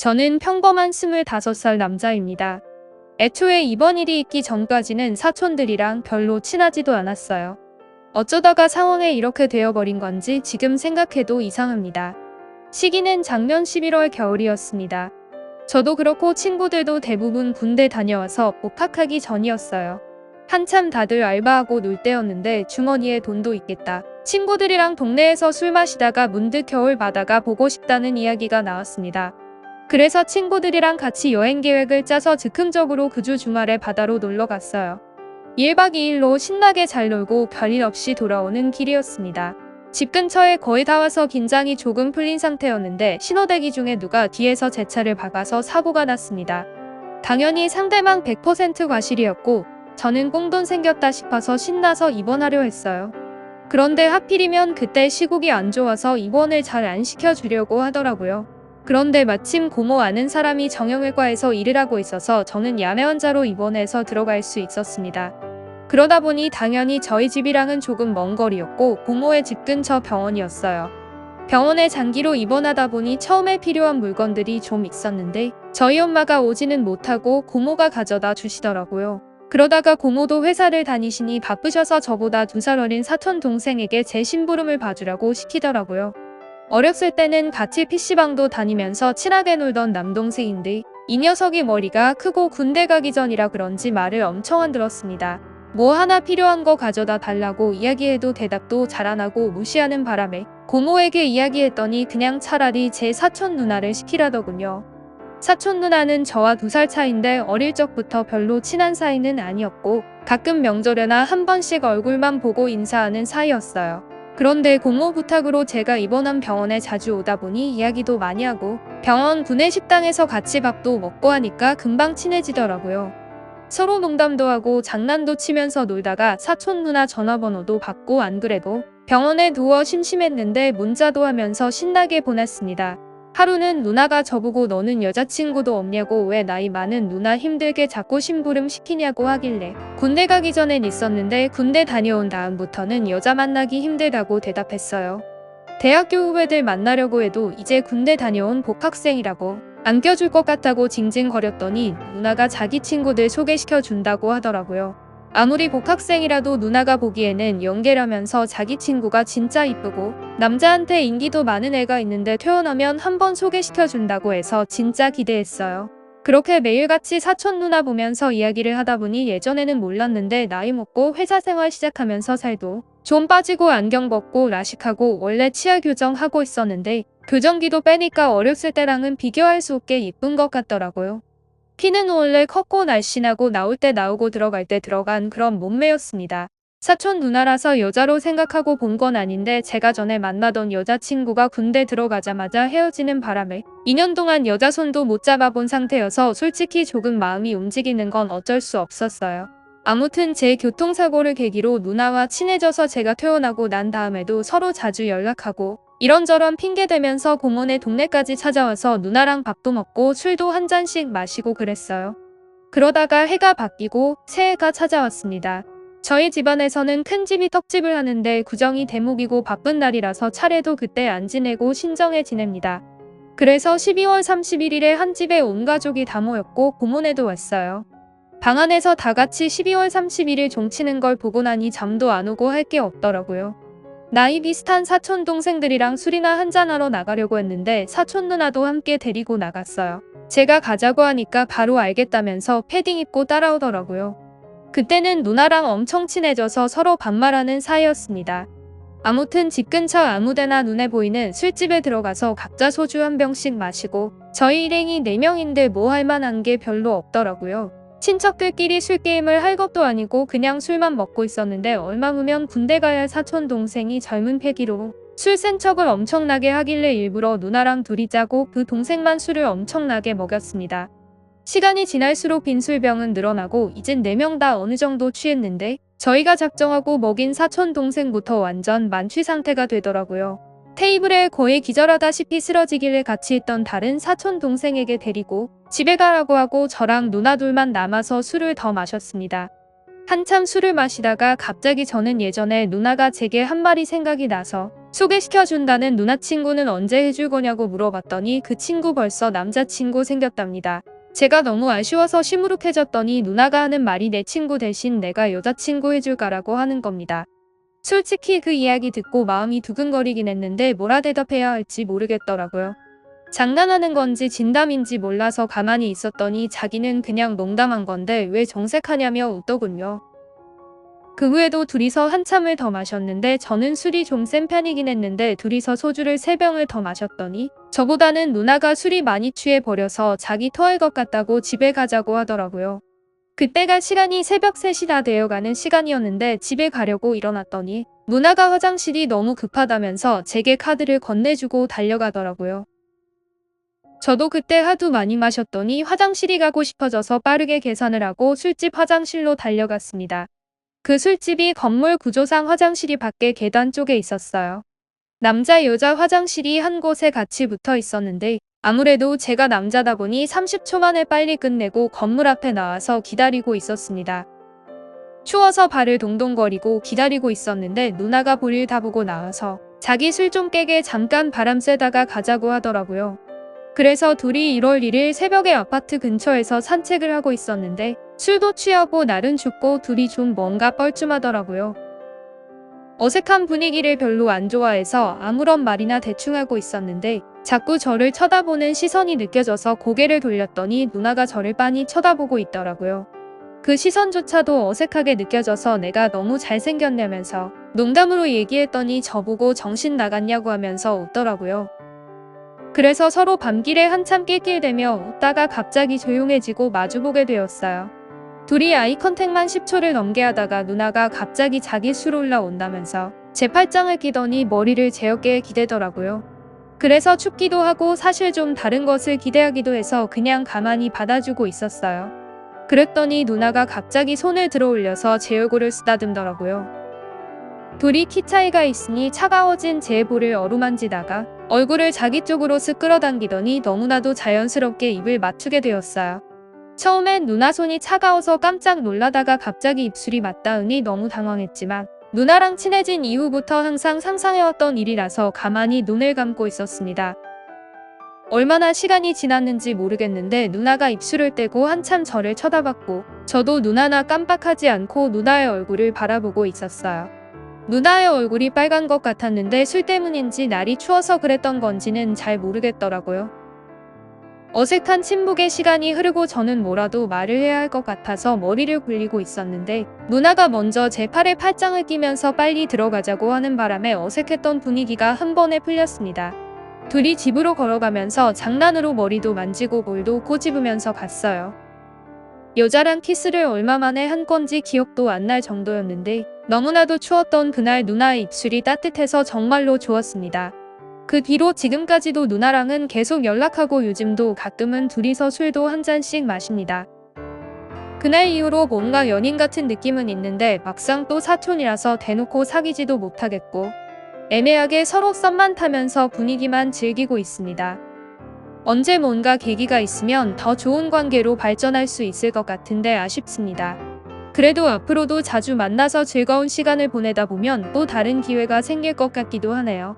저는 평범한 25살 남자입니다. 애초에 이번 일이 있기 전까지는 사촌들이랑 별로 친하지도 않았어요. 어쩌다가 상황에 이렇게 되어버린 건지 지금 생각해도 이상합니다. 시기는 작년 11월 겨울이었습니다. 저도 그렇고 친구들도 대부분 군대 다녀와서 복학하기 전이었어요. 한참 다들 알바하고 놀 때였는데 주머니에 돈도 있겠다. 친구들이랑 동네에서 술 마시다가 문득 겨울 바다가 보고 싶다는 이야기가 나왔습니다. 그래서 친구들이랑 같이 여행 계획을 짜서 즉흥적으로 그 주 주말에 바다로 놀러 갔어요. 1박 2일로 신나게 잘 놀고 별일 없이 돌아오는 길이었습니다. 집 근처에 거의 다 와서 긴장이 조금 풀린 상태였는데 신호대기 중에 누가 뒤에서 제 차를 박아서 사고가 났습니다. 당연히 상대방 100% 과실이었고 저는 꽁돈 생겼다 싶어서 신나서 입원하려 했어요. 그런데 하필이면 그때 시국이 안 좋아서 입원을 잘 안 시켜주려고 하더라고요. 그런데 마침 고모 아는 사람이 정형외과에서 일을 하고 있어서 저는 야매 환자로 입원해서 들어갈 수 있었습니다. 그러다 보니 당연히 저희 집이랑은 조금 먼 거리였고 고모의 집 근처 병원이었어요. 병원에 장기로 입원하다 보니 처음에 필요한 물건들이 좀 있었는데 저희 엄마가 오지는 못하고 고모가 가져다 주시더라고요. 그러다가 고모도 회사를 다니시니 바쁘셔서 저보다 2살 어린 사촌 동생에게 제 심부름을 봐주라고 시키더라고요. 어렸을 때는 같이 PC방도 다니면서 친하게 놀던 남동생인데 이 녀석이 머리가 크고 군대 가기 전이라 그런지 말을 엄청 안 들었습니다. 뭐 하나 필요한 거 가져다 달라고 이야기해도 대답도 잘 안 하고 무시하는 바람에 고모에게 이야기했더니 그냥 차라리 제 사촌 누나를 시키라더군요. 사촌 누나는 저와 2살 차인데 어릴 적부터 별로 친한 사이는 아니었고 가끔 명절에나 한 번씩 얼굴만 보고 인사하는 사이였어요. 그런데 고모 부탁으로 제가 입원한 병원에 자주 오다 보니 이야기도 많이 하고 병원 구내식당에서 같이 밥도 먹고 하니까 금방 친해지더라고요. 서로 농담도 하고 장난도 치면서 놀다가 사촌 누나 전화번호도 받고 안 그래도 병원에 누워 심심했는데 문자도 하면서 신나게 보냈습니다. 하루는 누나가 저보고 너는 여자친구도 없냐고 왜 나이 많은 누나 힘들게 자꾸 심부름 시키냐고 하길래 군대 가기 전엔 있었는데 군대 다녀온 다음부터는 여자 만나기 힘들다고 대답했어요. 대학교 후배들 만나려고 해도 이제 군대 다녀온 복학생이라고 안 껴줄 것 같다고 징징거렸더니 누나가 자기 친구들 소개시켜 준다고 하더라고요. 아무리 복학생이라도 누나가 보기에는 연계라면서 자기 친구가 진짜 이쁘고 남자한테 인기도 많은 애가 있는데 퇴원하면 한번 소개시켜준다고 해서 진짜 기대했어요. 그렇게 매일같이 사촌 누나 보면서 이야기를 하다 보니 예전에는 몰랐는데 나이 먹고 회사 생활 시작하면서 살도 좀 빠지고 안경 벗고 라식하고 원래 치아 교정하고 있었는데 교정기도 빼니까 어렸을 때랑은 비교할 수 없게 예쁜 것 같더라고요. 키는 원래 컸고 날씬하고 나올 때 나오고 들어갈 때 들어간 그런 몸매였습니다. 사촌 누나라서 여자로 생각하고 본 건 아닌데 제가 전에 만나던 여자친구가 군대 들어가자마자 헤어지는 바람에 2년 동안 여자 손도 못 잡아본 상태여서 솔직히 조금 마음이 움직이는 건 어쩔 수 없었어요. 아무튼 제 교통사고를 계기로 누나와 친해져서 제가 퇴원하고 난 다음에도 서로 자주 연락하고 이런저런 핑계대면서 고모네 동네까지 찾아와서 누나랑 밥도 먹고 술도 한 잔씩 마시고 그랬어요. 그러다가 해가 바뀌고 새해가 찾아왔습니다. 저희 집안에서는 큰 집이 떡집을 하는데 구정이 대목이고 바쁜 날이라서 차례도 그때 안 지내고 신정해 지냅니다. 그래서 12월 31일에 한 집에 온 가족이 다 모였고 고모네도 왔어요. 방 안에서 다 같이 12월 31일 종치는 걸 보고 나니 잠도 안 오고 할 게 없더라고요. 나이 비슷한 사촌 동생들이랑 술이나 한잔하러 나가려고 했는데 사촌 누나도 함께 데리고 나갔어요. 제가 가자고 하니까 바로 알겠다면서 패딩 입고 따라오더라고요. 그때는 누나랑 엄청 친해져서 서로 반말하는 사이였습니다. 아무튼 집 근처 아무데나 눈에 보이는 술집에 들어가서 각자 소주 한 병씩 마시고 저희 일행이 4명인데 뭐 할 만한 게 별로 없더라고요. 친척들끼리 술게임을 할 것도 아니고 그냥 술만 먹고 있었는데 얼마 후면 군대 가야 할 사촌 동생이 젊은 패기로 술 센 척을 엄청나게 하길래 일부러 누나랑 둘이 짜고 그 동생만 술을 엄청나게 먹였습니다. 시간이 지날수록 빈술병은 늘어나고 이젠 4명 다 어느 정도 취했는데 저희가 작정하고 먹인 사촌 동생부터 완전 만취 상태가 되더라고요. 테이블에 거의 기절하다시피 쓰러지길래 같이 있던 다른 사촌 동생에게 데리고 집에 가라고 하고 저랑 누나 둘만 남아서 술을 더 마셨습니다. 한참 술을 마시다가 갑자기 저는 예전에 누나가 제게 한 말이 생각이 나서 소개시켜준다는 누나 친구는 언제 해줄 거냐고 물어봤더니 그 친구 벌써 남자친구 생겼답니다. 제가 너무 아쉬워서 시무룩해졌더니 누나가 하는 말이 내 친구 대신 내가 여자친구 해줄까라고 하는 겁니다. 솔직히 그 이야기 듣고 마음이 두근거리긴 했는데 뭐라 대답해야 할지 모르겠더라고요. 장난하는 건지 진담인지 몰라서 가만히 있었더니 자기는 그냥 농담한 건데 왜 정색하냐며 웃더군요. 그 후에도 둘이서 한참을 더 마셨는데 저는 술이 좀 센 편이긴 했는데 둘이서 소주를 3병을 더 마셨더니 저보다는 누나가 술이 많이 취해 버려서 자기 토할 것 같다고 집에 가자고 하더라고요. 그때가 시간이 새벽 3시 다 되어가는 시간이었는데 집에 가려고 일어났더니 누나가 화장실이 너무 급하다면서 제게 카드를 건네주고 달려가더라고요. 저도 그때 하도 많이 마셨더니 화장실이 가고 싶어져서 빠르게 계산을 하고 술집 화장실로 달려갔습니다. 그 술집이 건물 구조상 화장실이 밖에 계단 쪽에 있었어요. 남자 여자 화장실이 한 곳에 같이 붙어 있었는데 아무래도 제가 남자다 보니 30초 만에 빨리 끝내고 건물 앞에 나와서 기다리고 있었습니다. 추워서 발을 동동거리고 기다리고 있었는데 누나가 볼일 다 보고 나와서 자기 술 좀 깨게 잠깐 바람 쐬다가 가자고 하더라고요. 그래서 둘이 1월 1일 새벽에 아파트 근처에서 산책을 하고 있었는데 술도 취하고 날은 춥고 둘이 좀 뭔가 뻘쭘하더라고요. 어색한 분위기를 별로 안 좋아해서 아무런 말이나 대충 하고 있었는데 자꾸 저를 쳐다보는 시선이 느껴져서 고개를 돌렸더니 누나가 저를 빤히 쳐다보고 있더라고요. 그 시선조차도 어색하게 느껴져서 내가 너무 잘생겼냐면서 농담으로 얘기했더니 저보고 정신 나갔냐고 하면서 웃더라고요. 그래서 서로 밤길에 한참 낄낄대며 웃다가 갑자기 조용해지고 마주보게 되었어요. 둘이 아이 컨택만 10초를 넘게 하다가 누나가 갑자기 자기 술 올라온다면서 제 팔짱을 끼더니 머리를 제 어깨에 기대더라고요. 그래서 춥기도 하고 사실 좀 다른 것을 기대하기도 해서 그냥 가만히 받아주고 있었어요. 그랬더니 누나가 갑자기 손을 들어 올려서 제 얼굴을 쓰다듬더라고요. 둘이 키 차이가 있으니 차가워진 제 볼을 어루만지다가 얼굴을 자기 쪽으로 쓱 끌어당기더니 너무나도 자연스럽게 입을 맞추게 되었어요. 처음엔 누나 손이 차가워서 깜짝 놀라다가 갑자기 입술이 맞닿으니 너무 당황했지만 누나랑 친해진 이후부터 항상 상상해왔던 일이라서 가만히 눈을 감고 있었습니다. 얼마나 시간이 지났는지 모르겠는데 누나가 입술을 떼고 한참 저를 쳐다봤고 저도 누나나 깜빡하지 않고 누나의 얼굴을 바라보고 있었어요. 누나의 얼굴이 빨간 것 같았는데 술 때문인지 날이 추워서 그랬던 건지는 잘 모르겠더라고요. 어색한 침묵의 시간이 흐르고 저는 뭐라도 말을 해야 할 것 같아서 머리를 굴리고 있었는데 누나가 먼저 제 팔에 팔짱을 끼면서 빨리 들어가자고 하는 바람에 어색했던 분위기가 한 번에 풀렸습니다. 둘이 집으로 걸어가면서 장난으로 머리도 만지고 볼도 꼬집으면서 갔어요. 여자랑 키스를 얼마 만에 한 건지 기억도 안 날 정도였는데 너무나도 추웠던 그날 누나의 입술이 따뜻해서 정말로 좋았습니다. 그 뒤로 지금까지도 누나랑은 계속 연락하고 요즘도 가끔은 둘이서 술도 한 잔씩 마십니다. 그날 이후로 뭔가 연인 같은 느낌은 있는데 막상 또 사촌이라서 대놓고 사귀지도 못하겠고 애매하게 서로 썸만 타면서 분위기만 즐기고 있습니다. 언제 뭔가 계기가 있으면 더 좋은 관계로 발전할 수 있을 것 같은데 아쉽습니다. 그래도 앞으로도 자주 만나서 즐거운 시간을 보내다 보면 또 다른 기회가 생길 것 같기도 하네요.